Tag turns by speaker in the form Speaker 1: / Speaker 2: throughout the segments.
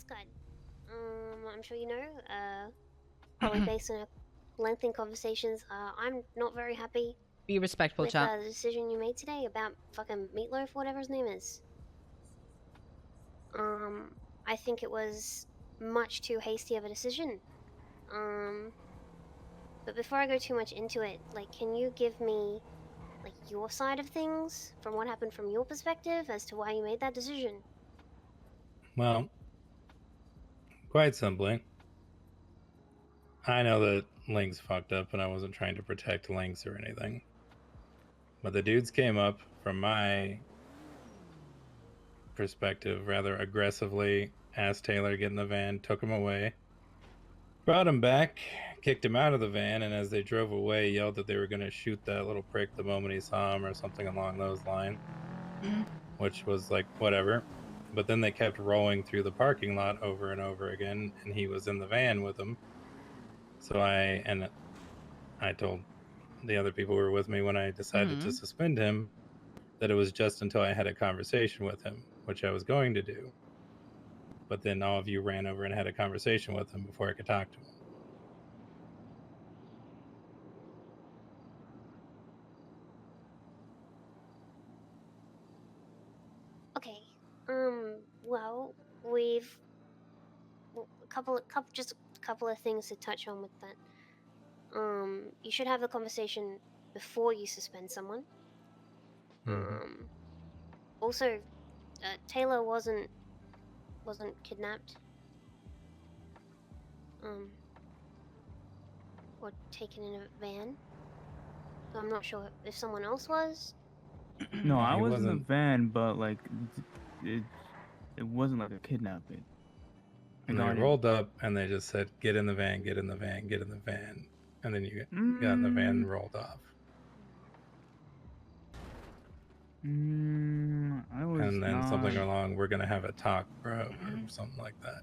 Speaker 1: Skud. I'm sure you know, probably based on our lengthy conversations, I'm not very happy
Speaker 2: Be respectful,
Speaker 1: with
Speaker 2: chap.
Speaker 1: the decision you made today about fucking Meatloaf, whatever his name is. I think it was much too hasty of a decision. But before I go too much into it, like, can you give me, like, your side of things from what happened from your perspective as to why you made that decision?
Speaker 3: Well, quite simply, I know that Link's fucked up and I wasn't trying to protect Links or anything. But the dudes came up from my perspective rather aggressively, asked Taylor to get in the van, took him away, brought him back, kicked him out of the van, and as they drove away, yelled that they were going to shoot that little prick the moment he saw him or something along those lines, which was like, whatever. But then they kept rolling through the parking lot over and over again, and he was in the van with them. So I told the other people who were with me when I decided to suspend him that it was just until I had a conversation with him, which I was going to do. But then all of you ran over and had a conversation with him before I could talk to him.
Speaker 1: Okay. Well, we've just a couple of things to touch on with that. You should have the conversation before you suspend someone. Also, Taylor wasn't kidnapped. Or taken in a van. So I'm not sure if someone else was.
Speaker 4: No, I was in the van, but like it wasn't like a kidnapping.
Speaker 3: And they rolled up and they just said, "Get in the van, get in the van, get in the van," and then you got in the van and rolled off.
Speaker 4: I was
Speaker 3: and then
Speaker 4: not...
Speaker 3: something along, "We're gonna have a talk, bro," or something like that.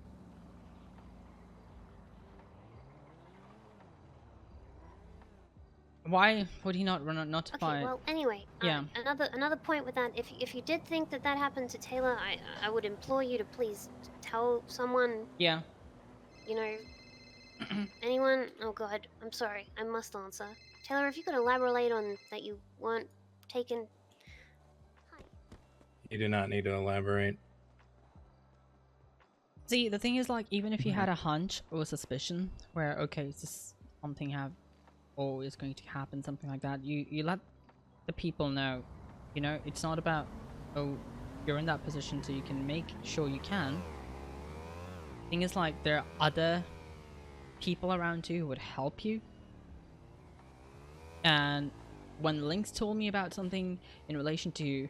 Speaker 2: Why would he not notify?
Speaker 1: Okay, well, anyway,
Speaker 2: yeah.
Speaker 1: Another point with that, if you did think that happened to Taylor, I would implore you to please tell someone.
Speaker 2: Yeah.
Speaker 1: You know, anyone. Oh God, I'm sorry. I must answer. Taylor, if you could elaborate on that you weren't taken.
Speaker 3: You do not need to elaborate.
Speaker 2: See, the thing is, like, even if you had a hunch or a suspicion where, okay, is this something or is going to happen, something like that, you let the people know. You know, it's not about, oh, you're in that position so you can make sure you can. The thing is, like, there are other people around you who would help you. And when Lynx told me about something in relation to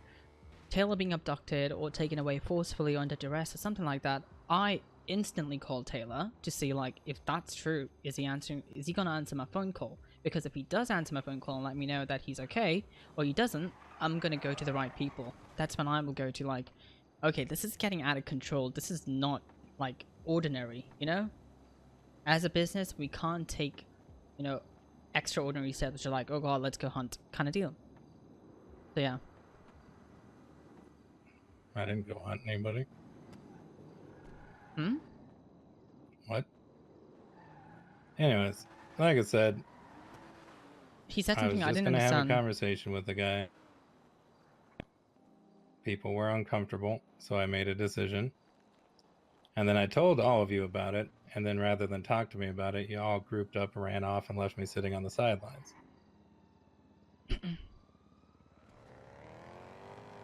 Speaker 2: Taylor being abducted or taken away forcefully under duress or something like that, I instantly called Taylor to see, like, if that's true, is he gonna answer my phone call? Because if he does answer my phone call and let me know that he's okay, or he doesn't, I'm gonna go to the right people. That's when I will go to, like, okay, this is getting out of control. This is not, like, ordinary, you know? As a business, we can't take, you know, extraordinary steps which are like, oh god, let's go hunt kind of deal. So yeah.
Speaker 3: I didn't go hunt anybody. What? Anyways, like I said,
Speaker 2: he said something I didn't
Speaker 3: understand. I was just gonna have a conversation with the guy. People were uncomfortable, so I made a decision. And then I told all of you about it, and then rather than talk to me about it, you all grouped up, ran off, and left me sitting on the sidelines.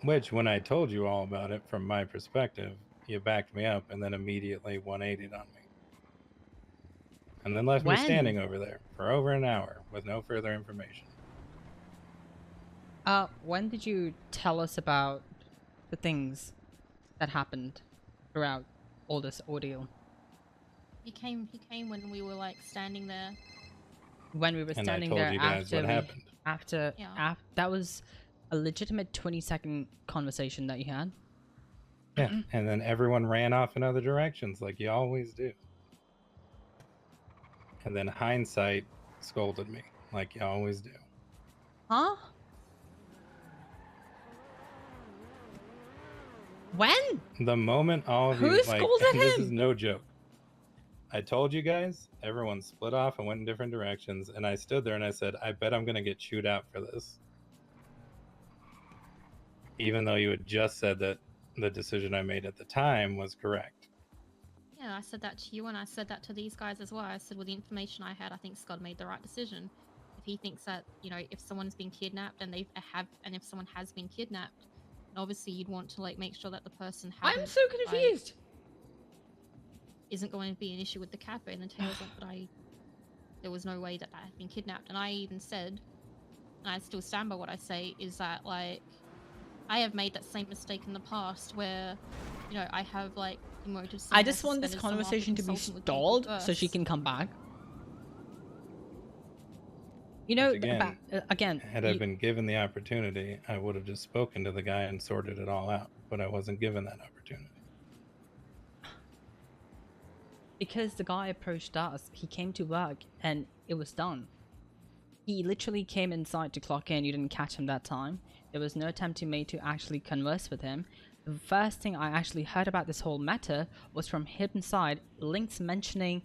Speaker 3: Which, when I told you all about it from my perspective, you backed me up and then immediately 180'd on me. And then left me standing over there for over an hour with no further information.
Speaker 2: When did you tell us about the things that happened throughout all this ordeal?
Speaker 5: He came when we were, like, standing there.
Speaker 2: When we were standing there,
Speaker 3: and I told you guys what happened.
Speaker 2: After that was a legitimate 20-second conversation that you had.
Speaker 3: Yeah, and then everyone ran off in other directions like you always do. And then hindsight scolded me like you always do.
Speaker 2: Huh? When?
Speaker 3: The moment all of
Speaker 2: Who
Speaker 3: you, like,
Speaker 2: scolded
Speaker 3: and this is
Speaker 2: him?
Speaker 3: no joke. I told you guys, everyone split off and went in different directions, and I stood there and I said, I bet I'm gonna get chewed out for this. Even though you had just said that the decision I made at the time was correct.
Speaker 5: Yeah, I said that to you, and I said that to these guys as well. I said, with the information I had, I think Scott made the right decision. If he thinks that, you know, if someone's been kidnapped and and if someone has been kidnapped, then obviously you'd want to like make sure that the person
Speaker 2: I'm
Speaker 5: hadn't,
Speaker 2: so confused.
Speaker 5: isn't going to be an issue with the cafe. And then Taylor's like, but there was no way that had been kidnapped. And I even said, and I still stand by what I say, is that like I have made that same mistake in the past where, you know, I have like demoted someone.
Speaker 2: I just want this conversation to be stalled so she can come back. You know, again,
Speaker 3: had I been given the opportunity, I would have just spoken to the guy and sorted it all out. But I wasn't given that opportunity.
Speaker 2: Because the guy approached us, he came to work and it was done. He literally came inside to clock in. You didn't catch him that time. There was no attempt made to actually converse with him. The first thing I actually heard about this whole matter was from him inside, Lynx mentioning,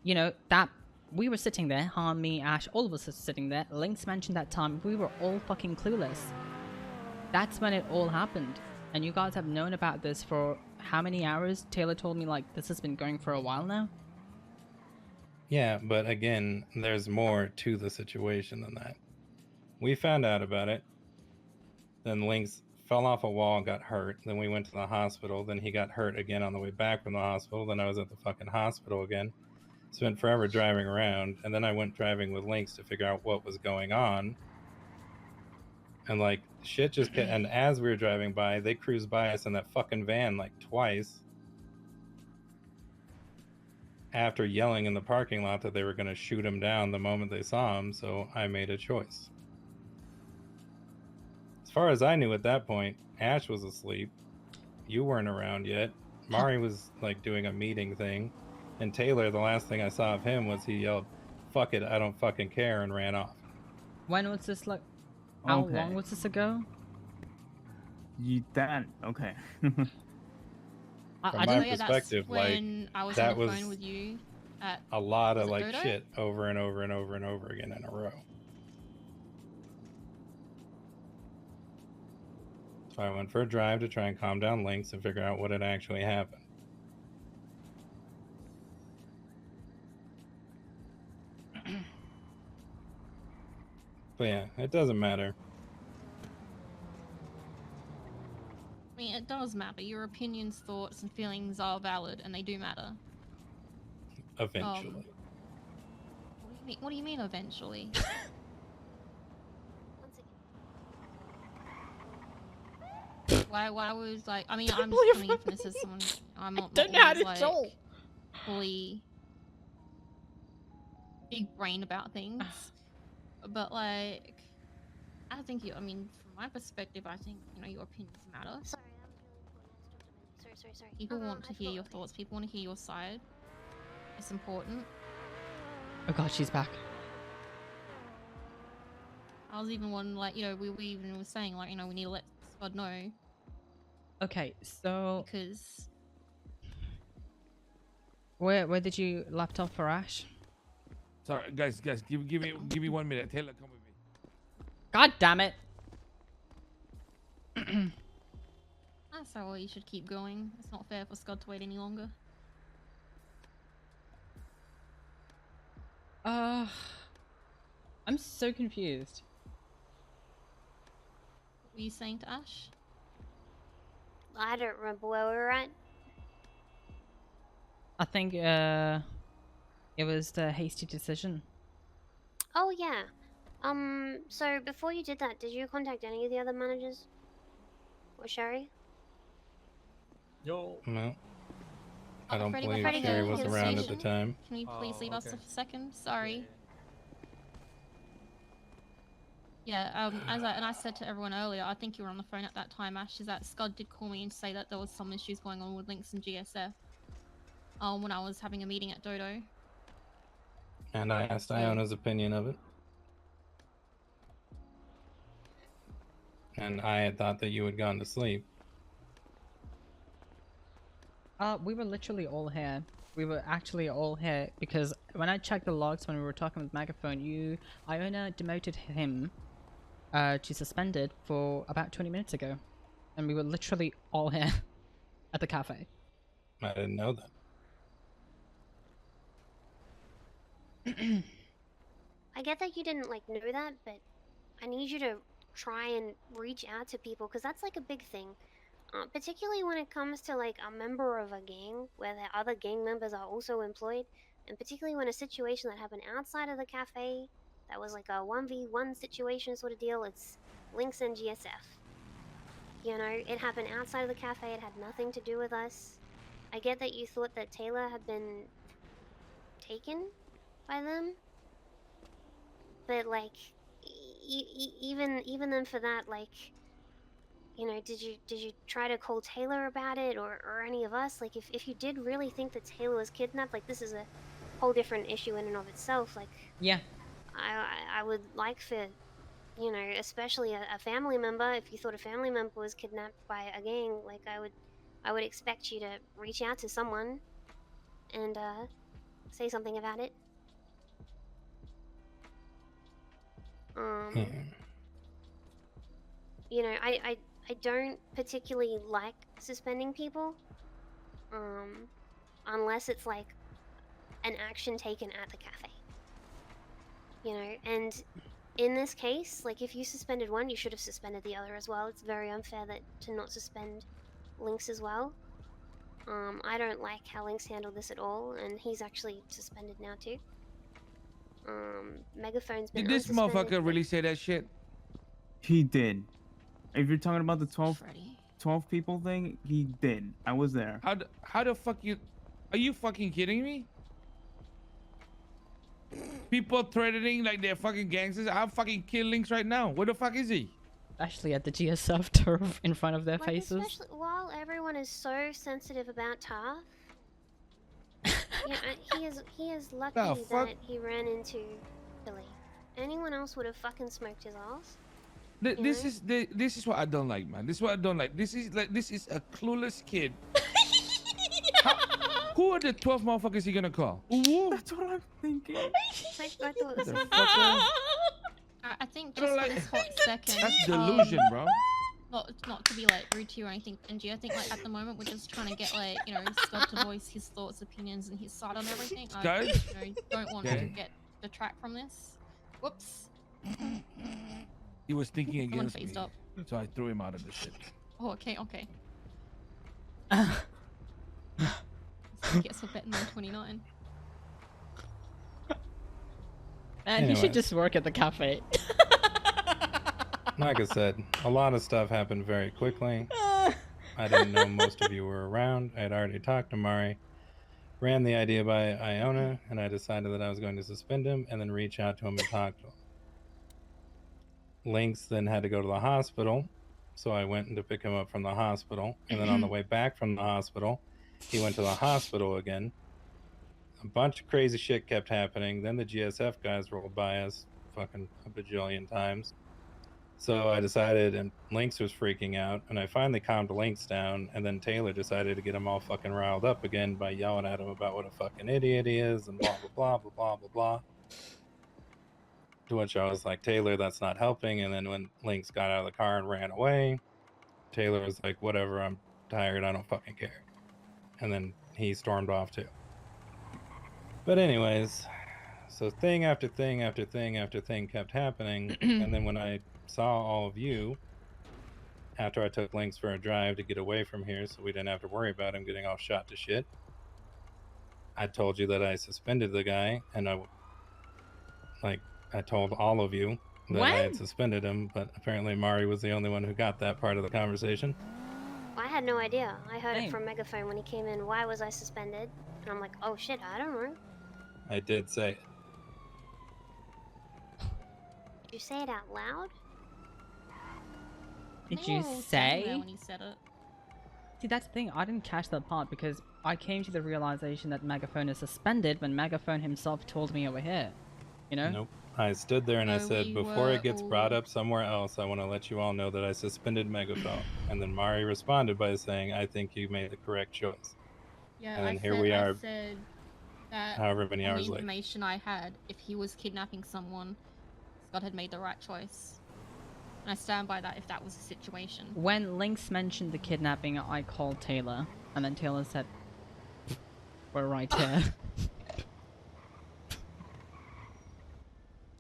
Speaker 2: you know, that we were sitting there, Han, me, Ash, all of us are sitting there. Lynx mentioned that time. We were all fucking clueless. That's when it all happened. And you guys have known about this for how many hours? Taylor told me like this has been going for a while now.
Speaker 3: Yeah, but again, there's more to the situation than that. We found out about it. Then Lynx fell off a wall, got hurt. Then we went to the hospital. Then he got hurt again on the way back from the hospital. Then I was at the fucking hospital again. Spent forever driving around. And then I went driving with Lynx to figure out what was going on. And like shit just kept, and as we were driving by, they cruised by us in that fucking van like twice. After yelling in the parking lot that they were going to shoot him down the moment they saw him, so I made a choice. As far as I knew at that point, Ash was asleep. You weren't around yet. Mari was like doing a meeting thing. And Taylor, the last thing I saw of him was he yelled, "Fuck it, I don't fucking care," and ran off.
Speaker 2: When was this like? How long was this ago?
Speaker 4: Okay.
Speaker 3: From my perspective,
Speaker 5: when I was
Speaker 3: that
Speaker 5: on the
Speaker 3: was
Speaker 5: phone with you at
Speaker 3: a lot of like
Speaker 5: Dodo?
Speaker 3: shit over and over and over and over again in a row. So I went for a drive to try and calm down Lynx and figure out what had actually happened. But yeah, it doesn't matter.
Speaker 5: I mean, it does matter. Your opinions, thoughts, and feelings are valid, and they do matter.
Speaker 3: Eventually.
Speaker 5: What do you mean eventually? Why was like? I mean, I'm just coming in from this as someone. I'm not.
Speaker 2: Don't know how to
Speaker 5: like,
Speaker 2: talk.
Speaker 5: Fully big brain about things, but like, I think you. I mean, from my perspective, I think your opinions matter.
Speaker 1: Sorry, that was really poor. Sorry.
Speaker 5: People want to hear your thoughts. People want to hear your side. It's important.
Speaker 2: Oh god, she's back.
Speaker 5: I was even one like we even were saying like we need to let Skud know.
Speaker 2: Okay, so
Speaker 5: because
Speaker 2: where did you left off for Ash?
Speaker 6: Sorry, guys, give me 1 minute. Taylor, come with me.
Speaker 2: God damn it!
Speaker 5: That's how you should keep going. It's not fair for Skud to wait any longer.
Speaker 2: I'm so confused.
Speaker 5: What were you saying to Ash?
Speaker 1: I don't remember where we were at.
Speaker 2: I think it was the hasty decision.
Speaker 1: Oh yeah. So before you did that, did you contact any of the other managers? Or Sherry?
Speaker 3: No.
Speaker 5: Oh,
Speaker 3: I don't
Speaker 5: Freddie,
Speaker 3: believe
Speaker 5: Freddie,
Speaker 3: Sherry
Speaker 5: go
Speaker 3: was
Speaker 5: to the
Speaker 3: around at the
Speaker 5: station.
Speaker 3: time.
Speaker 5: Can you please leave us for a second? Sorry. Yeah, and I said to everyone earlier, I think you were on the phone at that time, Ash, is that Skud did call me and say that there was some issues going on with Lynx and GSF when I was having a meeting at Dodo.
Speaker 3: And I asked Iona's opinion of it. And I had thought that you had gone to sleep.
Speaker 2: We were literally all here. We were actually all here because when I checked the logs when we were talking with Megaphone, Iona demoted him to suspended for about 20 minutes ago. And we were literally all here at the cafe.
Speaker 3: I didn't know that.
Speaker 1: I get that you didn't like know that, but I need you to try and reach out to people because that's like a big thing. Particularly when it comes to like a member of a gang where the other gang members are also employed, and particularly when a situation that happened outside of the cafe that was like a 1v1 situation sort of deal, it's Lynx and GSF. You know, it happened outside of the cafe, it had nothing to do with us. I get that you thought that Taylor had been taken by them, but like, even then for that, like, you know, did you try to call Taylor about it or any of us? Like, if you did really think that Taylor was kidnapped, like, this is a whole different issue in and of itself. Like,
Speaker 2: Yeah.
Speaker 1: I would like for, you know, especially a family member, if you thought a family member was kidnapped by a gang, like, I would expect you to reach out to someone and say something about it.
Speaker 3: Yeah.
Speaker 1: You know, I don't particularly like suspending people, unless it's like an action taken at the cafe. You know, and in this case, like, if you suspended one, you should have suspended the other as well. It's very unfair that to not suspend Lynx as well. I don't like how Lynx handled this at all, and he's actually suspended now too. Megaphone's been
Speaker 6: Did this
Speaker 1: unsuspended,
Speaker 6: motherfucker
Speaker 1: but-
Speaker 6: really say that shit?
Speaker 4: He did. If you're talking about the 12
Speaker 5: Freddy.
Speaker 4: 12 people thing, he did. I was there.
Speaker 6: How the fuck you? Are you fucking kidding me? People threatening like they're fucking gangsters. I'll fucking kill Lynx right now. Where the fuck is he?
Speaker 2: Actually at the GSF turf in front of their
Speaker 1: Like,
Speaker 2: faces.
Speaker 1: especially while everyone is so sensitive about Taff. Yeah, he is lucky
Speaker 6: The fuck?
Speaker 1: that he ran into Billy. Anyone else would have fucking smoked his ass.
Speaker 6: This is what I don't like, man. This is what I don't like. This is a clueless kid. Who are the 12 motherfuckers he gonna call? Ooh.
Speaker 4: That's what I'm thinking.
Speaker 1: I thought the same.
Speaker 6: Motherfucker.
Speaker 5: I think
Speaker 6: I don't
Speaker 5: just for
Speaker 6: like-
Speaker 5: this hot second.
Speaker 6: That's delusion, bro.
Speaker 5: Not to be like rude to you or anything, Benji. I think like at the moment we're just trying to get like, you know, Skud to voice his thoughts, opinions, and his side on everything. I
Speaker 6: Skud?
Speaker 5: you know, don't want
Speaker 6: Okay.
Speaker 5: to get detract from this. Whoops.
Speaker 6: He was thinking
Speaker 5: Someone
Speaker 6: against me,
Speaker 5: phased up.
Speaker 6: so I threw him out of the ship.
Speaker 5: Oh, okay. Gets for betting on 29.
Speaker 2: Man, you should
Speaker 3: Anyways.
Speaker 2: just work at the cafe.
Speaker 3: Like I said, a lot of stuff happened very quickly. I didn't know most of you were around. I had already talked to Mari, ran the idea by Iona, and I decided that I was going to suspend him and then reach out to him and talk to him. Lynx then had to go to the hospital, so I went to pick him up from the hospital. And then on the way back from the hospital, he went to the hospital again. A bunch of crazy shit kept happening. Then the GSF guys rolled by us fucking a bajillion times. So I decided, and Lynx was freaking out, and I finally calmed Lynx down, and then Taylor decided to get him all fucking riled up again by yelling at him about what a fucking idiot he is, and blah, blah, blah, blah, blah, blah. To which I was like, Taylor, that's not helping. And then when Lynx got out of the car and ran away, Taylor was like, whatever, I'm tired, I don't fucking care. And then he stormed off too. But anyways, so thing after thing after thing after thing kept happening. And then when I saw all of you, after I took Lynx for a drive to get away from here so we didn't have to worry about him getting all shot to shit, I told you that I suspended the guy, and I told all of you that I had suspended him, but apparently Mari was the only one who got that part of the conversation.
Speaker 1: I had no idea. I heard
Speaker 2: Same.
Speaker 1: it from Megaphone when he came in. Why was I suspended? And I'm like, oh shit, I don't know.
Speaker 3: I did say it.
Speaker 1: Did you say it out loud?
Speaker 2: Did
Speaker 5: They
Speaker 2: you
Speaker 5: were all standing there
Speaker 2: say?
Speaker 5: when he said it?
Speaker 2: See, that's the thing. I didn't catch that part because I came to the realization that Megaphone is suspended when Megaphone himself told me over here. You know?
Speaker 3: Nope. I stood there and I
Speaker 5: Oh,
Speaker 3: said,
Speaker 5: we
Speaker 3: before
Speaker 5: were
Speaker 3: it gets brought
Speaker 5: all-
Speaker 3: up somewhere else, I want to let you all know that I suspended Megaphone. And then Mari responded by saying, I think you made the correct choice.
Speaker 5: Yeah,
Speaker 3: And
Speaker 5: I
Speaker 3: then here
Speaker 5: said,
Speaker 3: we are,
Speaker 5: I said that
Speaker 3: however many
Speaker 5: on the
Speaker 3: hours later.
Speaker 5: information I had, if he was kidnapping someone, Scott had made the right choice. And I stand by that if that was the situation.
Speaker 2: When Lynx mentioned the kidnapping, I called Taylor, and then Taylor said, "We're right here."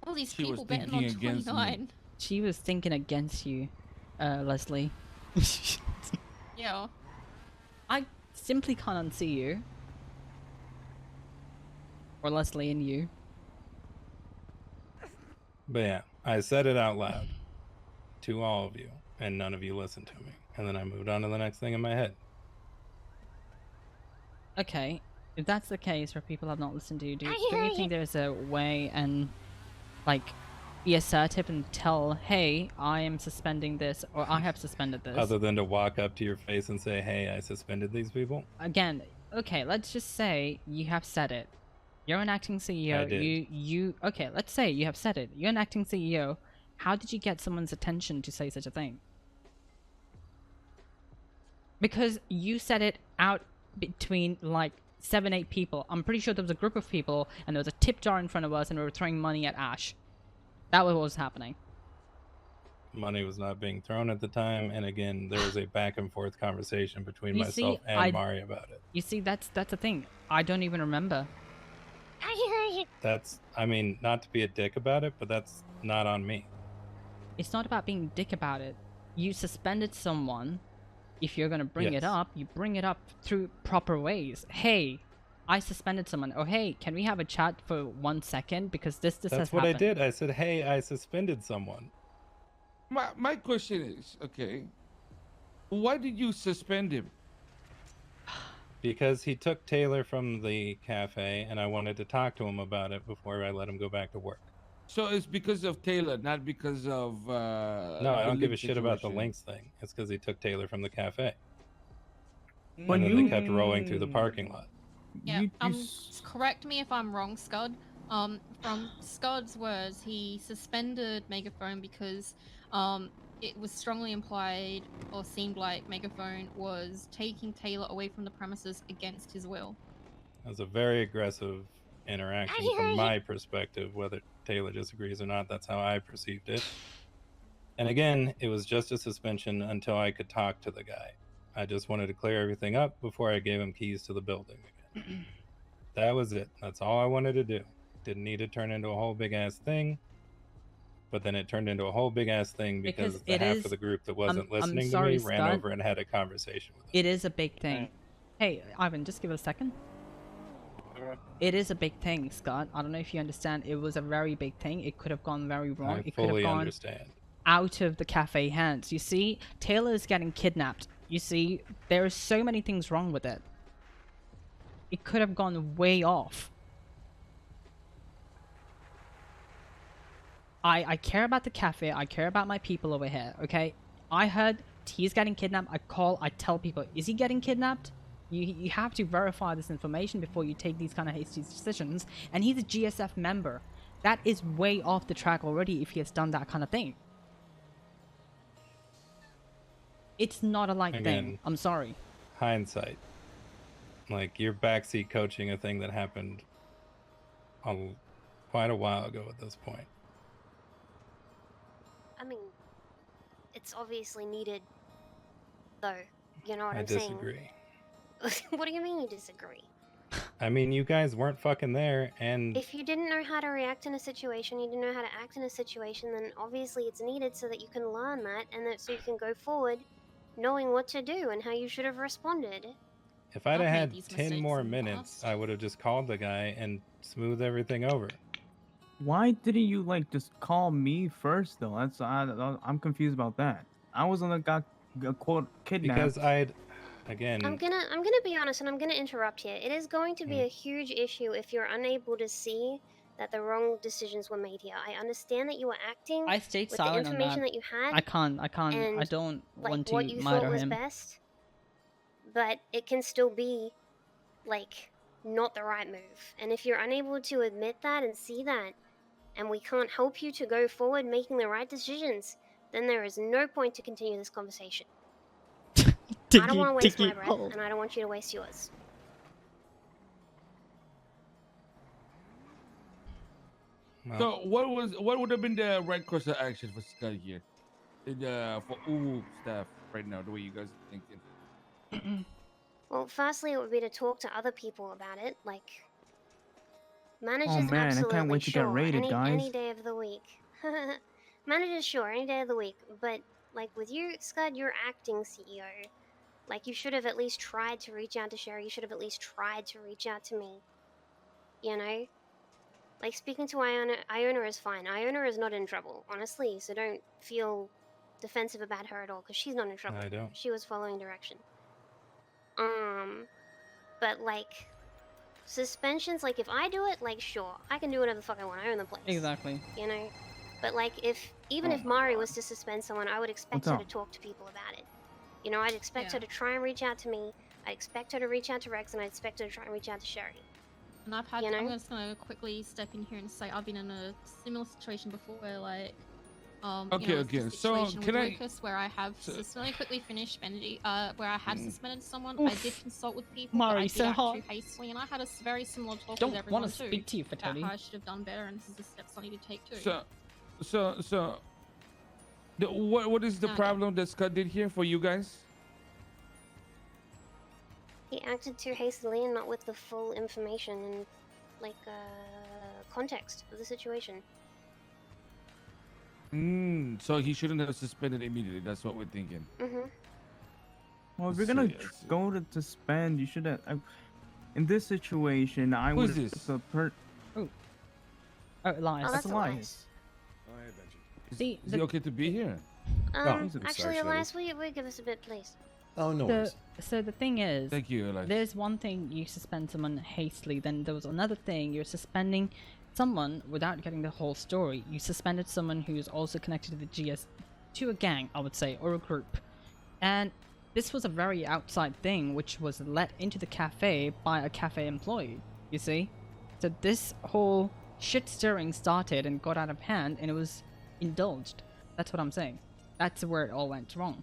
Speaker 5: All these
Speaker 6: She was
Speaker 5: people betting
Speaker 6: thinking
Speaker 5: on
Speaker 6: against me.
Speaker 5: 29.
Speaker 2: She was thinking against you, Leslie.
Speaker 5: Yeah.
Speaker 2: I simply can't unsee you. Or Leslie and you.
Speaker 3: But yeah, I said it out loud to all of you, and none of you listened to me. And then I moved on to the next thing in my head.
Speaker 2: Okay, if that's the case where people have not listened to you, don't you think there's a way and, like, be assertive and tell, hey, I am suspending this, or I have suspended this?
Speaker 3: Other than to walk up to your face and say, hey, I suspended these people?
Speaker 2: Again, okay, let's just say you have said it. You're an acting CEO.
Speaker 3: I did.
Speaker 2: Okay, let's say you have said it. You're an acting CEO. How did you get someone's attention to say such a thing? Because you said it out between like 7-8 people. I'm pretty sure there was a group of people and there was a tip jar in front of us and we were throwing money at Ash. That was what was happening.
Speaker 3: Money was not being thrown at the time, and again, there was a back and forth conversation between
Speaker 2: You
Speaker 3: myself
Speaker 2: see,
Speaker 3: and Mari about it.
Speaker 2: You see, that's the thing. I don't even remember.
Speaker 3: That's, I mean, not to be a dick about it, but that's not on me.
Speaker 2: It's not about being dick about it. You suspended someone. If you're gonna bring it up, you bring it up through proper ways. Hey, I suspended someone. Oh, hey, can we have a chat for 1 second? Because this has happened.
Speaker 3: That's what I did. I said, hey, I suspended someone.
Speaker 6: My question is, okay, why did you suspend him?
Speaker 3: Because he took Taylor from the cafe, and I wanted to talk to him about it before I let him go back to work.
Speaker 6: So it's because of Taylor, not because of
Speaker 3: no, I don't give a shit about the Lynx thing. It's because he took Taylor from the cafe. And then they kept rowing through the parking lot.
Speaker 5: Yeah, correct me if I'm wrong, Skud. From Scud's words, he suspended Megaphone because it was strongly implied or seemed like Megaphone was taking Taylor away from the premises against his will.
Speaker 3: It was a very aggressive interaction from my perspective. Whether Taylor disagrees or not, that's how I perceived it. And again, it was just a suspension until I could talk to the guy. I just wanted to clear everything up before I gave him keys to the building again. That was it. That's all I wanted to do. Didn't need to turn into a whole big ass thing. But then it turned into a whole big ass thing because the half of the group that wasn't listening to me ran over and had a conversation with him.
Speaker 2: It is a big thing. Hey, Ivan, just give it a second. It is a big thing, Scott. I don't know if you understand. It was a very big thing. It could have gone very wrong.
Speaker 3: I
Speaker 2: It could have
Speaker 3: fully
Speaker 2: gone
Speaker 3: understand.
Speaker 2: out of the cafe hands. You see, Taylor is getting kidnapped. You see, there are so many things wrong with it. It could have gone way off. I care about the cafe. I care about my people over here, okay? I heard he's getting kidnapped. I call, I tell people, is he getting kidnapped? You have to verify this information before you take these kind of hasty decisions. And he's a GSF member. That is way off the track already if he has done that kind of thing. It's not a light thing. I'm sorry.
Speaker 3: Hindsight. Like, you're backseat coaching a thing that happened quite a while ago at this point.
Speaker 1: I mean, it's obviously needed, though. You know what
Speaker 3: I
Speaker 1: I'm
Speaker 3: disagree.
Speaker 1: saying? What do you mean you disagree?
Speaker 3: I mean, you guys weren't fucking there, and
Speaker 1: If you didn't know how to react in a situation, you didn't know how to act in a situation, then obviously it's needed so that you can learn that, and that so you can go forward knowing what to do and how you should have responded.
Speaker 3: if I'd have had 10 more minutes, I would have just called the guy and smoothed everything over.
Speaker 4: Why didn't you like just call me first though? That's I'm confused about that. I was on the got quote kidnapped.
Speaker 3: Because again,
Speaker 1: I'm gonna be honest, and I'm gonna interrupt here. It is going to be a huge issue if you're unable to see that the wrong decisions were made here. I understand that you were acting
Speaker 2: I stayed
Speaker 1: with
Speaker 2: silent
Speaker 1: the
Speaker 2: on
Speaker 1: information
Speaker 2: that.
Speaker 1: that you had.
Speaker 2: I can't.
Speaker 1: And,
Speaker 2: I don't
Speaker 1: like,
Speaker 2: want
Speaker 1: what
Speaker 2: to
Speaker 1: you
Speaker 2: murder
Speaker 1: thought was
Speaker 2: him.
Speaker 1: best, but it can still be like not the right move. And if you're unable to admit that and see that, and we can't help you to go forward making the right decisions, then there is no point to continue this conversation. I don't want to waste my breath, and I don't want you to waste yours.
Speaker 3: Well,
Speaker 6: So what would have been the right course of action for Skud here? For Uwu staff right now, the way you guys are thinking.
Speaker 1: Well, firstly, it would be to talk to other people about it. Like,
Speaker 4: Oh
Speaker 1: managers,
Speaker 4: man, I can't
Speaker 1: absolutely,
Speaker 4: wait to get
Speaker 1: sure,
Speaker 4: raided,
Speaker 1: any
Speaker 4: guys.
Speaker 1: day of the week. Managers, sure, any day of the week. But like with you, Scud, you're acting CEO. Like, you should have at least tried to reach out to Sherry. You should have at least tried to reach out to me. You know, like speaking to Iona is fine. Iona is not in trouble, honestly. So don't feel defensive about her at all, because she's not in trouble.
Speaker 3: I don't.
Speaker 1: She was following direction. But like suspensions, like if I do it, like sure, I can do whatever the fuck I want. I own the place.
Speaker 2: Exactly.
Speaker 1: You know? But like even
Speaker 4: Oh
Speaker 1: if
Speaker 4: my
Speaker 1: Mari
Speaker 4: God.
Speaker 1: was to suspend someone, I would expect
Speaker 4: What's
Speaker 1: her
Speaker 4: up?
Speaker 1: to talk to people about it. You know, I'd expect her
Speaker 5: Yeah.
Speaker 1: to try and reach out to me. I'd expect her to reach out to Rex, and I'd expect her to try and reach out to Sherry.
Speaker 5: And I've had,
Speaker 1: You know?
Speaker 5: I'm just gonna quickly step in here and say I've been in a similar situation before where like,
Speaker 6: Okay,
Speaker 5: it's the
Speaker 6: okay, so
Speaker 5: situation
Speaker 6: can
Speaker 5: with
Speaker 6: I-
Speaker 5: Lucas where I have
Speaker 6: so-
Speaker 5: just really quickly finished Benedict, where I had suspended someone. I did
Speaker 2: Oof.
Speaker 5: consult with people,
Speaker 2: Mari,
Speaker 5: but I did
Speaker 2: so
Speaker 5: act
Speaker 2: hot.
Speaker 5: too hastily, and I had a very similar talk
Speaker 2: Don't
Speaker 5: with everyone
Speaker 2: want to
Speaker 5: too.
Speaker 2: speak to you,
Speaker 5: About
Speaker 2: Fatoni.
Speaker 5: how I should have done better, and this is the steps I need to take too.
Speaker 6: So, what is the
Speaker 5: Okay.
Speaker 6: problem that Scott did here for you guys?
Speaker 1: He acted too hastily and not with the full information and like context of the situation.
Speaker 6: So he shouldn't have suspended immediately. That's what we're thinking.
Speaker 1: Mm-hmm.
Speaker 4: Well, if you're
Speaker 6: I
Speaker 4: gonna
Speaker 6: see, I see.
Speaker 4: go to spend, you should have. In this situation, I
Speaker 6: Who is
Speaker 4: would.
Speaker 6: this?
Speaker 2: Oh, Elias.
Speaker 1: Oh, that's
Speaker 4: Elias.
Speaker 1: Elias.
Speaker 2: See,
Speaker 6: Is he okay to be here?
Speaker 4: he's a bit
Speaker 1: Actually,
Speaker 7: sorry,
Speaker 1: Elias, will you give us a bit, please?
Speaker 7: Oh, no worries.
Speaker 2: so the thing is,
Speaker 6: Thank you, Eli.
Speaker 2: there's one thing you suspend someone hastily, then there was another thing you're suspending someone without getting the whole story. You suspended someone who's also connected to the GS, to a gang, I would say, or a group. And this was a very outside thing, which was let into the cafe by a cafe employee, you see? So this whole shit stirring started and got out of hand, and it was indulged. That's what I'm saying. That's where it all went wrong.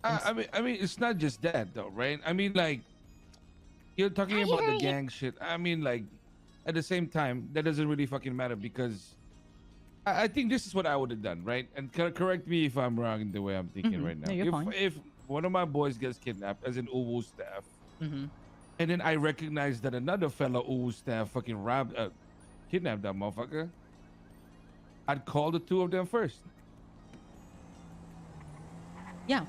Speaker 6: I mean, it's not just that though, right? I mean, like, you're talking about the gang shit. I mean, like, at the same time, that doesn't really fucking matter because I think this is what I would have done, right? And correct me if I'm wrong in the way I'm thinking
Speaker 2: Mhm.
Speaker 6: right now.
Speaker 2: No, you're fine.
Speaker 6: If one of my boys gets kidnapped, as an Uwu staff,
Speaker 2: Mm-hmm.
Speaker 6: and then I recognize that another fellow Uwu staff fucking kidnapped that motherfucker, I'd call the two of them first,
Speaker 2: Yeah.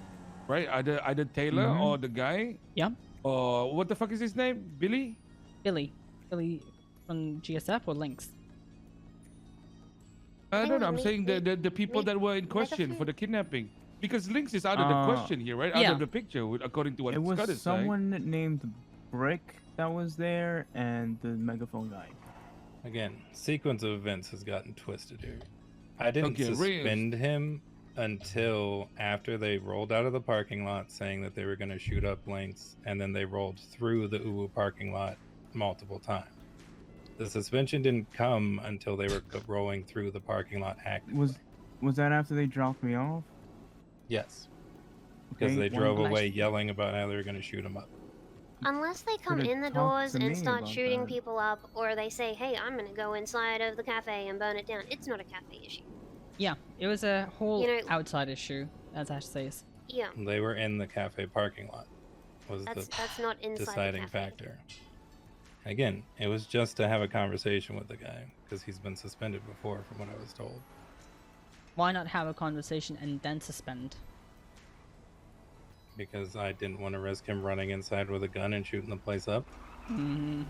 Speaker 6: right? Either Taylor
Speaker 4: Mhm.
Speaker 6: or the guy,
Speaker 2: Yeah.
Speaker 6: or what the fuck is his name? Billy?
Speaker 2: Billy from GSF or Lynx?
Speaker 6: I
Speaker 1: think
Speaker 6: don't know.
Speaker 1: we
Speaker 6: I'm
Speaker 1: meet-
Speaker 6: saying the people
Speaker 1: meet
Speaker 6: that were in
Speaker 1: like a
Speaker 6: question
Speaker 1: few-
Speaker 6: for the kidnapping, because Lynx is out of the question here, right? Out
Speaker 2: yeah.
Speaker 6: of the picture, according to what
Speaker 4: It was
Speaker 6: Scott is saying.
Speaker 4: someone named Brick that was there, and the megaphone guy.
Speaker 3: again, sequence of events has gotten twisted here. I didn't
Speaker 6: Okay,
Speaker 3: suspend him until after they rolled out of the parking lot saying that they were going to shoot up Lynx, and then they rolled through the Uwu parking lot multiple times. The suspension didn't come until they were rolling through the parking lot actively.
Speaker 4: Was that after they dropped me off?
Speaker 3: Yes, because
Speaker 4: Okay,
Speaker 3: they
Speaker 4: one
Speaker 3: drove
Speaker 4: last-
Speaker 3: away yelling about how they were going to shoot him up.
Speaker 1: Unless they come
Speaker 4: Could've
Speaker 1: in the
Speaker 4: talked
Speaker 1: doors
Speaker 4: to
Speaker 1: and
Speaker 4: me
Speaker 1: start
Speaker 4: about
Speaker 1: shooting
Speaker 4: that.
Speaker 1: people up, or they say, hey, I'm gonna go inside of the cafe and burn it down, it's not a cafe issue.
Speaker 2: Yeah, it was a whole
Speaker 1: You know-
Speaker 2: outside issue, as Ash says.
Speaker 1: Yeah,
Speaker 3: They were in the cafe parking lot. Was
Speaker 1: that's not
Speaker 3: the
Speaker 1: inside
Speaker 3: deciding
Speaker 1: the cafe.
Speaker 3: factor. Again, it was just to have a conversation with the guy because he's been suspended before, from what I was told.
Speaker 2: Why not have a conversation and then suspend?
Speaker 3: Because I didn't want to risk him running inside with a gun and shooting the place up.
Speaker 2: Mm-hmm.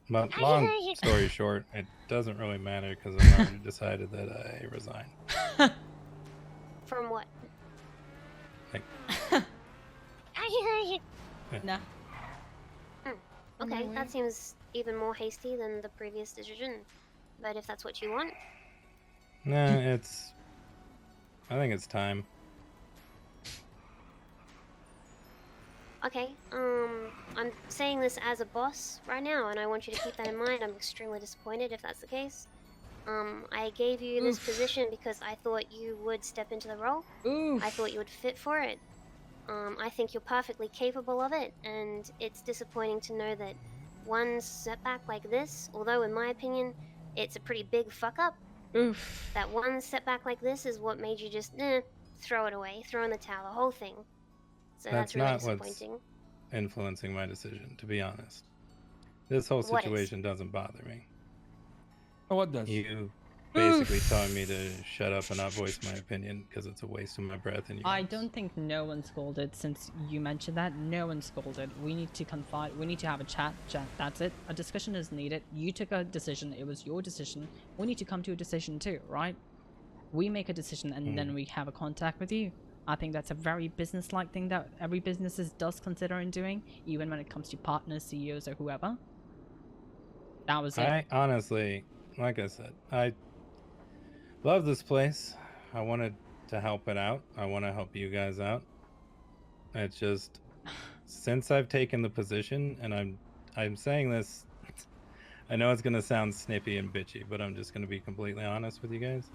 Speaker 3: But long story short, it doesn't really matter because I've already decided that I resign.
Speaker 1: From what?
Speaker 3: Like,
Speaker 2: Nah.
Speaker 1: Okay,
Speaker 5: way.
Speaker 1: that seems even more hasty than the previous decision. But if that's what you want,
Speaker 3: nah, I think it's time.
Speaker 1: okay. I'm saying this as a boss right now, and I want you to keep that in mind. I'm extremely disappointed if that's the case. I gave you this
Speaker 2: Oof.
Speaker 1: position because I thought you would step into the role.
Speaker 2: Ooh.
Speaker 1: I thought you would fit for it. I think you're perfectly capable of it, and it's disappointing to know that one setback like this, although in my opinion it's a pretty big fuck up,
Speaker 2: Oof.
Speaker 1: that one setback like this is what made you just throw it away, throw in the towel, the whole thing. So that's really
Speaker 3: not what's
Speaker 1: disappointing.
Speaker 3: influencing my decision, to be honest. This whole
Speaker 1: What is?
Speaker 3: situation doesn't bother me.
Speaker 6: Oh, what does?
Speaker 3: You basically telling me to shut up and not voice my opinion because it's a waste of my breath and
Speaker 2: I don't think no one scolded since you mentioned that. No one scolded. We need to confide. We need to have a chat. That's it. A discussion is needed. You took a decision. It was your decision. We need to come to a decision too, right? We make a decision and then we have a contact with you. I think that's a very business-like thing that every business does consider in doing, even when it comes to partners, CEOs, or whoever. That was it.
Speaker 3: I honestly, like I said, I love this place. I wanted to help it out. I want to help you guys out. It's just since I've taken the position, and I'm saying this, I know it's gonna sound snippy and bitchy, but I'm just gonna be completely honest with you guys.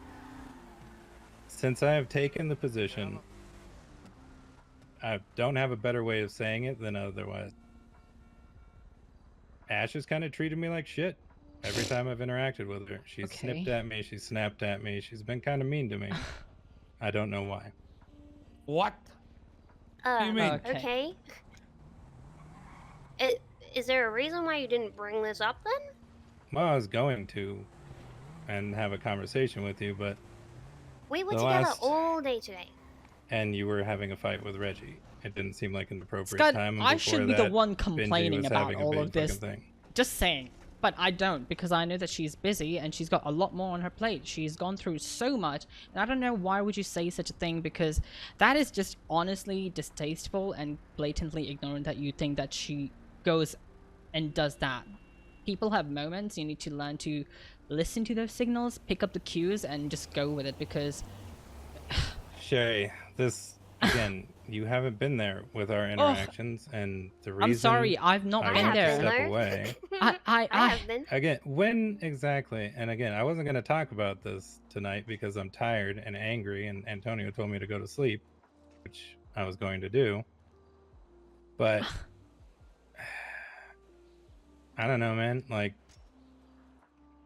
Speaker 3: Since I have taken the position, I don't have a better way of saying it than otherwise. Ash has kind of treated me like shit every time I've interacted with her. She's snipped at me, she's snapped at me, she's been kind of mean to me. I don't know why.
Speaker 6: What? You mean?
Speaker 1: Okay. Is there a reason why you didn't bring this up then?
Speaker 3: Well, I was going to and have a conversation with you, but
Speaker 1: We were
Speaker 3: The
Speaker 1: together
Speaker 3: last-
Speaker 1: all day today.
Speaker 3: and you were having a fight with Reggie. It didn't seem like an appropriate
Speaker 2: Scud,
Speaker 3: time. And
Speaker 2: I
Speaker 3: before
Speaker 2: should be the
Speaker 3: that,
Speaker 2: one
Speaker 3: Benji
Speaker 2: complaining
Speaker 3: was
Speaker 2: about
Speaker 3: having a
Speaker 2: all
Speaker 3: big
Speaker 2: of this.
Speaker 3: fucking thing.
Speaker 2: Just saying. But I don't, because I know that she's busy and she's got a lot more on her plate. She's gone through so much, and I don't know why would you say such a thing, because that is just honestly distasteful and blatantly ignorant that you think that she goes and does that. People have moments, you need to learn to listen to those signals, pick up the cues, and just go with it, because...
Speaker 3: Sherry, this, again, you haven't been there with our interactions, and the reason
Speaker 2: I'm sorry, I've not
Speaker 3: I
Speaker 2: been
Speaker 3: want to
Speaker 2: there.
Speaker 3: step away.
Speaker 1: I have been.
Speaker 3: Again, when exactly? And again, I wasn't going to talk about this tonight because I'm tired and angry, and Antonio told me to go to sleep, which I was going to do. But I don't know, man. Like,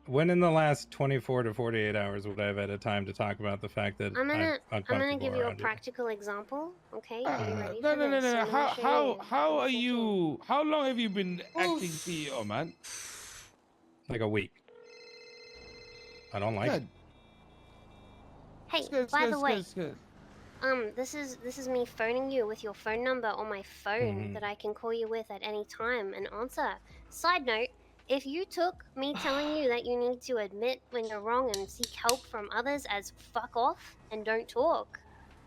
Speaker 3: when in the last 24 to 48 hours would I have had a time to talk about the fact that
Speaker 1: I'm gonna
Speaker 3: uncomfortable
Speaker 1: give you a
Speaker 3: around
Speaker 1: practical example. Okay, are you ready
Speaker 6: No,
Speaker 1: for
Speaker 6: no, no,
Speaker 1: this?
Speaker 6: no, no.
Speaker 1: I'm gonna show you.
Speaker 6: How
Speaker 1: One
Speaker 6: are
Speaker 1: second.
Speaker 6: you? How long have you been acting CEO, man?
Speaker 3: Like a week. I don't like it.
Speaker 6: Good.
Speaker 1: Hey,
Speaker 6: It's good,
Speaker 1: by
Speaker 6: it's
Speaker 1: the
Speaker 6: good,
Speaker 1: way,
Speaker 6: it's good.
Speaker 1: this is me phoning you with your phone number on my phone
Speaker 3: Mhm.
Speaker 1: that I can call you with at any time and answer. Side note, if you took me telling you that you need to admit when you're wrong and seek help from others as fuck off and don't talk,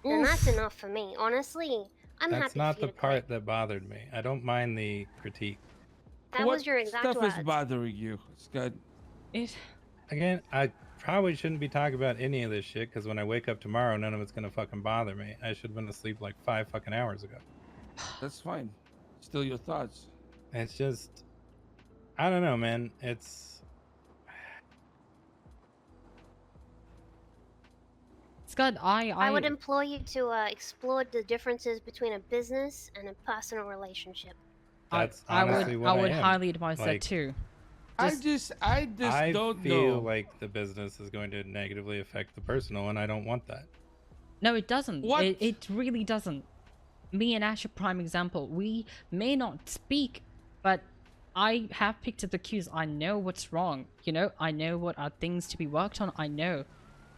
Speaker 1: then that's enough for me. Honestly, I'm
Speaker 3: That's
Speaker 1: happy
Speaker 3: not
Speaker 1: for you
Speaker 3: the
Speaker 1: to
Speaker 3: part
Speaker 1: quit.
Speaker 3: that bothered me. I don't mind the critique.
Speaker 1: That
Speaker 6: What
Speaker 1: was your exact
Speaker 6: stuff
Speaker 1: words.
Speaker 6: is bothering you, Scud?
Speaker 2: It...
Speaker 3: Again, I probably shouldn't be talking about any of this shit because when I wake up tomorrow, none of it's gonna fucking bother me. I should have been asleep like 5 fucking hours ago.
Speaker 6: That's fine. Still your thoughts.
Speaker 3: It's just, I don't know, man. It's
Speaker 2: Scud,
Speaker 1: I would implore you to explore the differences between a business and a personal relationship.
Speaker 3: that's
Speaker 2: I
Speaker 3: honestly
Speaker 2: would,
Speaker 3: what
Speaker 2: I would
Speaker 3: am.
Speaker 2: highly advise
Speaker 3: Like,
Speaker 2: that too.
Speaker 6: I
Speaker 2: Just-
Speaker 3: I
Speaker 6: don't
Speaker 3: feel
Speaker 6: know.
Speaker 3: like the business is going to negatively affect the personal, and I don't want that.
Speaker 2: No, it doesn't.
Speaker 6: What?
Speaker 2: It really doesn't. Me and Ash are prime example. We may not speak, but I have picked up the cues. I know what's wrong. You know, I know what are things to be worked on. I know,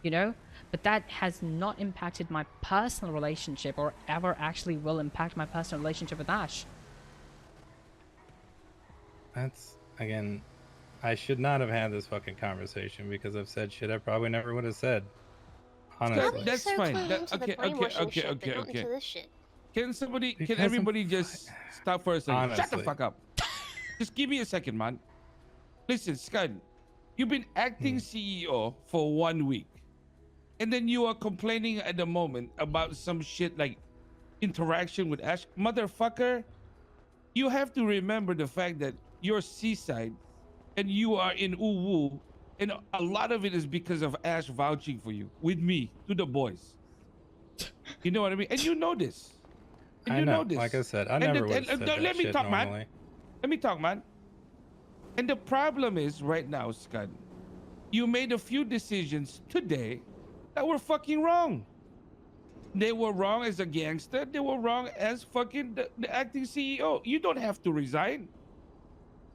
Speaker 2: you know, but that has not impacted my personal relationship or ever actually will impact my personal relationship with Ash.
Speaker 3: That's, again, I should not have had this fucking conversation because I've said shit I probably never would have said.
Speaker 1: How are
Speaker 3: Honestly.
Speaker 1: you
Speaker 6: That's
Speaker 1: so
Speaker 6: fine.
Speaker 1: clued
Speaker 6: That-
Speaker 1: into
Speaker 6: okay,
Speaker 1: the
Speaker 6: okay,
Speaker 1: brainwashing
Speaker 6: okay,
Speaker 1: shit,
Speaker 6: okay,
Speaker 1: but not
Speaker 6: okay.
Speaker 1: into this shit?
Speaker 6: Can somebody,
Speaker 3: Because
Speaker 6: can
Speaker 3: I'm
Speaker 6: everybody just stop for a second? Shut the
Speaker 3: Honestly.
Speaker 6: fuck up. Just give me a second, man. Listen, Scud, you've been acting CEO for 1 week. And then you are complaining at the moment about some shit like interaction with Ash. Motherfucker, you have to remember the fact that you're seaside and you are in Uwu. And a lot of it is because of Ash vouching for you with me to the boys. You know what I mean? And you know this. And
Speaker 3: I
Speaker 6: you
Speaker 3: know.
Speaker 6: this.
Speaker 3: Like I said, I
Speaker 6: And
Speaker 3: never would have said that
Speaker 6: let me
Speaker 3: shit
Speaker 6: talk, man.
Speaker 3: normally.
Speaker 6: Let me talk, man. And the problem is right now, Skud, you made a few decisions today that were fucking wrong. They were wrong as a gangster. They were wrong as fucking the acting CEO. You don't have to resign.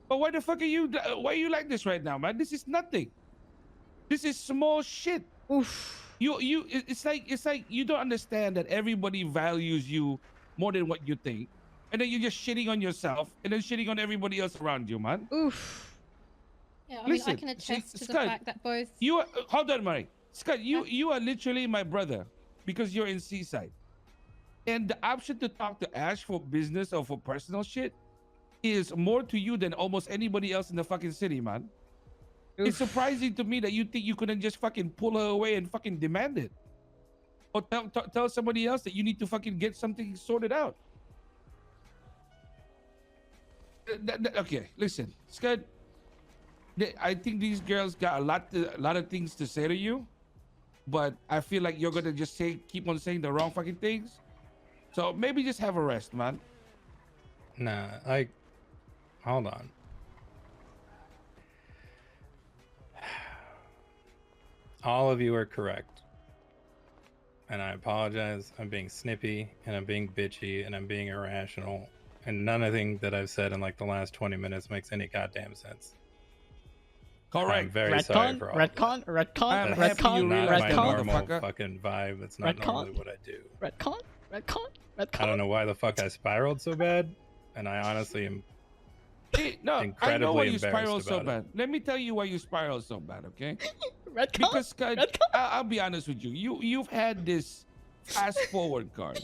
Speaker 6: But why the fuck are you? Why are you like this right now, man? This is nothing. This is small shit.
Speaker 2: Oof.
Speaker 6: It's like you don't understand that everybody values you more than what you think, and then you're just shitting on yourself and then shitting on everybody else around you, man.
Speaker 2: Oof.
Speaker 5: Yeah, I mean, I
Speaker 6: Listen,
Speaker 5: can
Speaker 6: see,
Speaker 5: attest to the
Speaker 6: Scud,
Speaker 5: fact that both.
Speaker 6: you are, hold on, Murray. Scott, you are literally my brother because you're in Seaside, and the option to talk to Ash for business or for personal shit is more to you than almost anybody else in the fucking city, man. It's surprising to me that you think you couldn't just fucking pull her away and fucking demand it. Or tell somebody else that you need to fucking get something sorted out. Okay, listen, Scud. I think these girls got a lot of things to say to you, but I feel like you're gonna just keep on saying the wrong fucking things. So maybe just have a rest, man.
Speaker 3: Nah, hold on. All of you are correct. And I apologize. I'm being snippy and I'm being bitchy and I'm being irrational. And none of the things that I've said in like the last 20 minutes makes any goddamn sense.
Speaker 6: Correct.
Speaker 3: I'm very sorry for all of that.
Speaker 6: I'm
Speaker 3: That's
Speaker 6: happy you
Speaker 3: not
Speaker 6: realize
Speaker 3: my
Speaker 6: that,
Speaker 3: normal
Speaker 6: motherfucker.
Speaker 3: fucking vibe. That's not normally what I do.
Speaker 2: Retcon.
Speaker 3: I don't know why the fuck I spiraled so bad. And I honestly am
Speaker 6: Hey, no, I know
Speaker 3: incredibly
Speaker 6: why you
Speaker 3: embarrassed
Speaker 6: spiral so
Speaker 3: about
Speaker 6: bad. Let me tell you why you spiral so bad, okay?
Speaker 2: Retcon.
Speaker 6: Because Scud, I'll be honest with you. You've had this fast forward card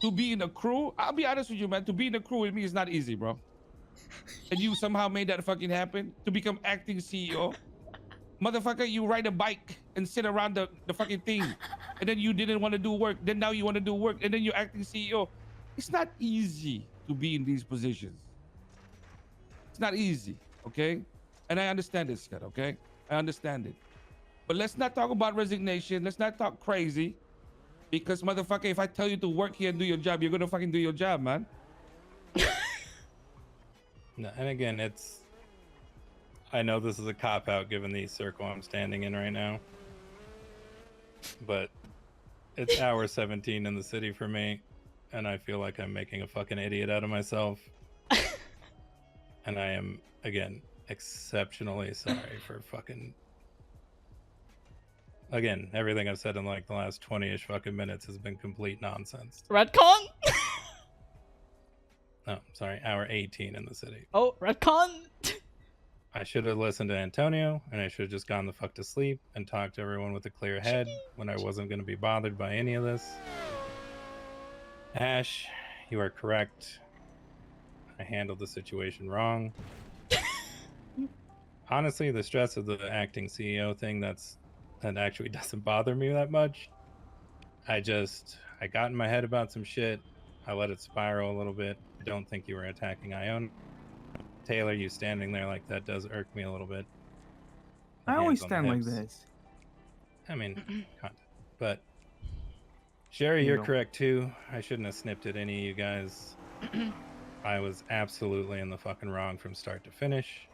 Speaker 6: to be in a crew. I'll be honest with you, man. To be in a crew with me is not easy, bro. And you somehow made that fucking happen to become acting CEO. Motherfucker, you ride a bike and sit around the fucking thing. And then you didn't want to do work. Then now you want to do work. And then you're acting CEO. It's not easy to be in these positions. It's not easy, okay? And I understand this, Scott, okay? I understand it. But let's not talk about resignation. Let's not talk crazy. Because, motherfucker, if I tell you to work here and do your job, you're going to fucking do your job, man.
Speaker 3: No, and again, I know this is a cop-out given the circle I'm standing in right now. But it's hour 17 in the city for me. And I feel like I'm making a fucking idiot out of myself. And I am, again, exceptionally sorry for fucking... Again, everything I've said in like the last 20-ish fucking minutes has been complete nonsense.
Speaker 2: Retcon.
Speaker 3: No, sorry, hour 18 in the city.
Speaker 2: Oh, retcon.
Speaker 3: I should have listened to Antonio, and I should have just gone the fuck to sleep and talked to everyone with a clear head when I wasn't going to be bothered by any of this. Ash, you are correct. I handled the situation wrong. Honestly, the stress of the acting CEO thing, that actually doesn't bother me that much. I got in my head about some shit. I let it spiral a little bit. I don't think you were attacking Ione. Taylor, you standing there like that does irk me a little bit.
Speaker 4: I always
Speaker 3: Hands on
Speaker 4: stand
Speaker 3: the
Speaker 4: like
Speaker 3: hips.
Speaker 4: this.
Speaker 3: I mean, content. But Sherry, you're correct too. I shouldn't have snipped at any of you guys. I was absolutely in the fucking wrong from start to finish.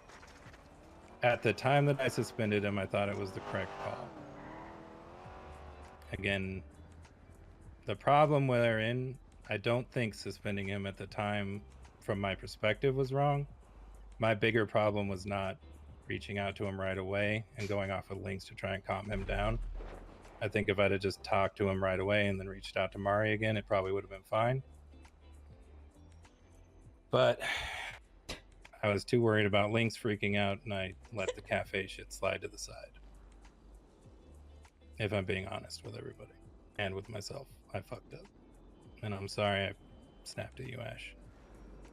Speaker 3: At the time that I suspended him, I thought it was the correct call. Again, the problem we're in, I don't think suspending him at the time, from my perspective, was wrong. My bigger problem was not reaching out to him right away and going off of links to try and calm him down. I think if I'd have just talked to him right away and then reached out to Mari again, it probably would have been fine. But I was too worried about links freaking out, and I let the cafe shit slide to the side. If I'm being honest with everybody and with myself, I fucked up. And I'm sorry I snapped at you, Ash.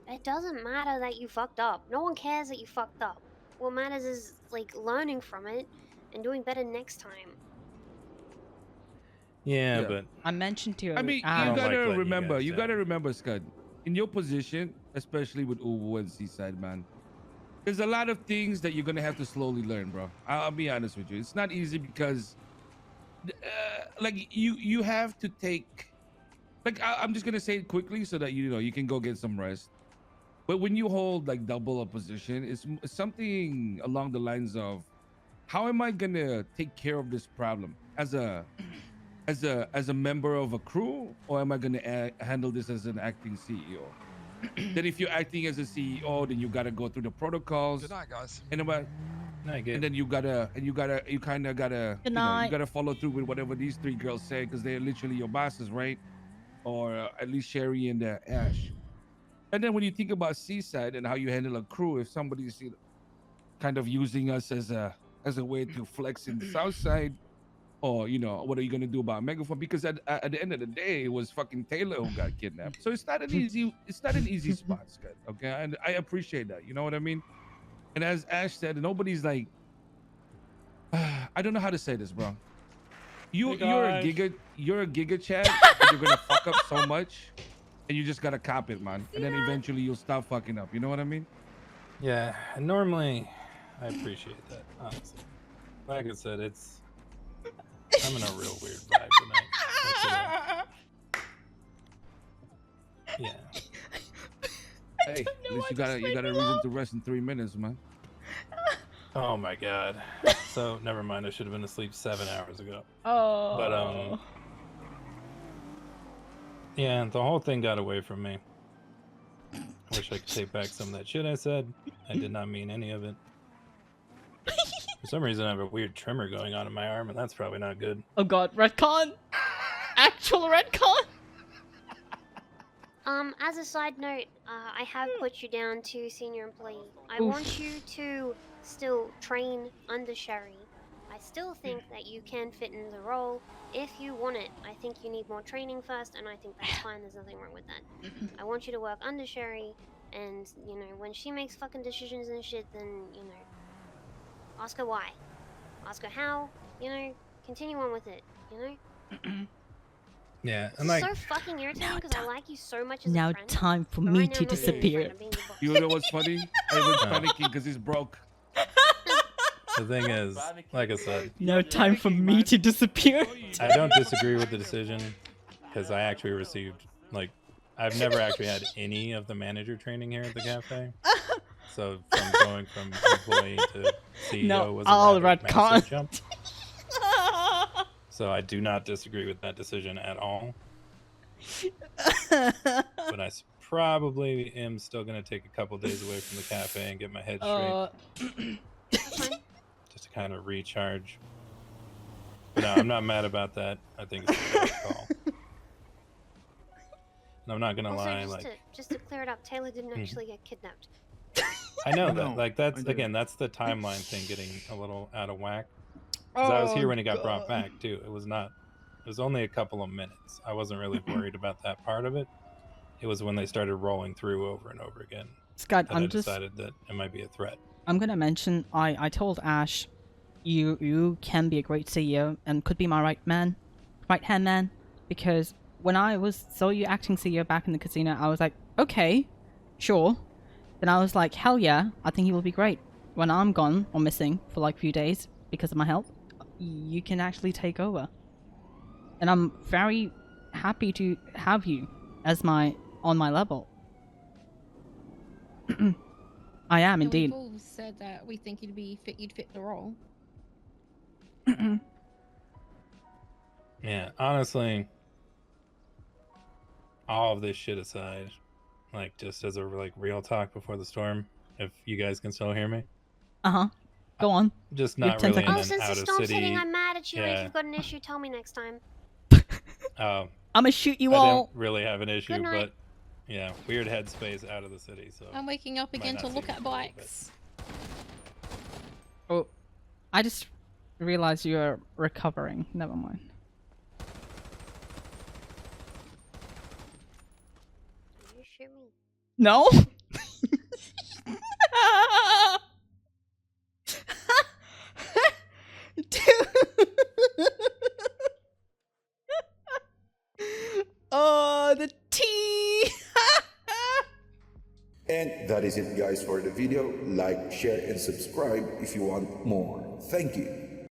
Speaker 1: It doesn't matter that you fucked up. No one cares that you fucked up. What matters is, like, learning from it and doing better next time.
Speaker 3: Yeah,
Speaker 6: Yeah.
Speaker 3: but
Speaker 2: I mentioned to you.
Speaker 6: I mean,
Speaker 3: I
Speaker 6: you
Speaker 3: don't like
Speaker 6: gotta
Speaker 3: letting you
Speaker 6: remember,
Speaker 3: guys
Speaker 6: you
Speaker 3: down.
Speaker 6: gotta remember, Scud, in your position, especially with Uwu and Seaside, man, there's a lot of things that you're gonna have to slowly learn, bro. I'll be honest with you. It's not easy because, like, you have to take. like I'm just gonna say it quickly so that you know you can go get some rest. But when you hold like double a position, it's something along the lines of, how am I gonna take care of this problem as a member of a crew, or am I gonna handle this as an acting CEO? Then if you're acting as a CEO, then you gotta go through the protocols.
Speaker 7: Good night, guys.
Speaker 6: And about and then you kind of gotta
Speaker 2: Good
Speaker 6: you know you
Speaker 2: night.
Speaker 6: gotta follow through with whatever these three girls say, because they're literally your bosses, right? Or at least Sherry and Ash. And then when you think about Seaside and how you handle a crew, if somebody's kind of using us as a way to flex in the South Side, or what are you gonna do about Megaphone? Because at the end of the day, it was fucking Taylor who got kidnapped. So it's not an easy spot, Skud. Okay, and I appreciate that. You know what I mean? And as Ash said, nobody's like, I don't know how to say this, bro. You're a giga chat, but you're gonna fuck up so much, and you just gotta cop it, man. And then eventually you'll stop fucking up. You know what I mean?
Speaker 3: Yeah, and normally I appreciate that, honestly. Like I said, I'm in a real weird vibe tonight. Yeah.
Speaker 6: Hey, at least you got a reason to rest in 3 minutes, man.
Speaker 3: Oh my god. So never mind. I should have been asleep 7 hours ago.
Speaker 2: Oh.
Speaker 3: But yeah, the whole thing got away from me. Wish I could take back some of that shit I said. I did not mean any of it. For some reason, I have a weird tremor going on in my arm, and that's probably not good.
Speaker 2: Oh god, retcon! Actual retcon!
Speaker 1: As a side note, I have put you down to senior employee. I want you to still train under Sherry. I still think that you can fit in the role if you want it. I think you need more training first, and I think that's fine. There's nothing wrong with that. I want you to work under Sherry, and, when she makes fucking decisions and shit, then, ask her why. Ask her how, continue on with it,
Speaker 3: Yeah,
Speaker 1: It's
Speaker 3: and like,
Speaker 1: so fucking irritating because I like you so much as
Speaker 2: Now
Speaker 1: a friend.
Speaker 2: time for
Speaker 1: but
Speaker 2: me
Speaker 1: right now
Speaker 2: to
Speaker 1: I'm not being your
Speaker 2: disappear.
Speaker 1: friend, I'm being your boss.
Speaker 6: You know what's funny? I was panicking because he's broke.
Speaker 3: the thing is, like I said,
Speaker 2: Now time for me to disappear.
Speaker 3: I don't disagree with the decision, because I actually received, like, I've never actually had any of the manager training here at the cafe. So from going from employee to CEO
Speaker 2: No,
Speaker 3: was
Speaker 2: I'll
Speaker 3: a rather
Speaker 2: retcon.
Speaker 3: massive jump. So I do not disagree with that decision at all. But I probably am still going to take a couple days away from the cafe and get my head straight. Just to kind of recharge. But no, I'm not mad about that. I think it's a good call. And I'm not going to
Speaker 1: Also,
Speaker 3: lie.
Speaker 1: just to clear it up, Taylor didn't actually get kidnapped.
Speaker 3: I know
Speaker 4: No,
Speaker 3: that. Like, that's,
Speaker 4: I did.
Speaker 3: again, that's the timeline thing getting a little out of whack. Because I was here when he got brought back, too. It was only a couple of minutes. I wasn't really worried about that part of it. It was when they started rolling through over and over again
Speaker 2: Scott,
Speaker 3: that I decided that it might be a threat.
Speaker 2: I'm gonna mention, I told Ash, you can be a great CEO and could be my right hand man, because when I saw you acting CEO back in the casino, I was like, okay, sure. Then I was like, hell yeah, I think he will be great. When I'm gone or missing for like a few days because of my health, you can actually take over. And I'm very happy to have you as on my level. I am indeed.
Speaker 5: We've all said that we think you'd fit the role.
Speaker 3: Yeah, honestly, all of this shit aside, like, just as a real talk before the storm, if you guys can still hear me.
Speaker 2: Go on.
Speaker 3: Just
Speaker 2: You have
Speaker 3: not
Speaker 2: 10
Speaker 3: really in
Speaker 2: seconds.
Speaker 1: Oh,
Speaker 3: an
Speaker 1: since
Speaker 3: out
Speaker 1: the
Speaker 3: of
Speaker 1: storm's
Speaker 3: city.
Speaker 1: hitting, I'm mad at you, and
Speaker 3: Yeah.
Speaker 1: if you've got an issue, tell me next time.
Speaker 3: Oh,
Speaker 2: I'm gonna shoot you
Speaker 3: I
Speaker 2: all.
Speaker 3: don't really have an issue,
Speaker 1: Good night.
Speaker 3: but yeah, weird headspace out of the city. So
Speaker 5: I'm waking up
Speaker 3: Might
Speaker 5: again
Speaker 3: not
Speaker 5: to
Speaker 3: see
Speaker 5: look
Speaker 3: me
Speaker 5: at
Speaker 3: for a little bit.
Speaker 5: bikes.
Speaker 2: Oh, I just realized you're recovering. Never mind.
Speaker 1: Did you shoot me?
Speaker 2: No. Dude. Oh, the tea.
Speaker 8: And that is it, guys, for the video. Like, share, and subscribe if you want more. Thank you.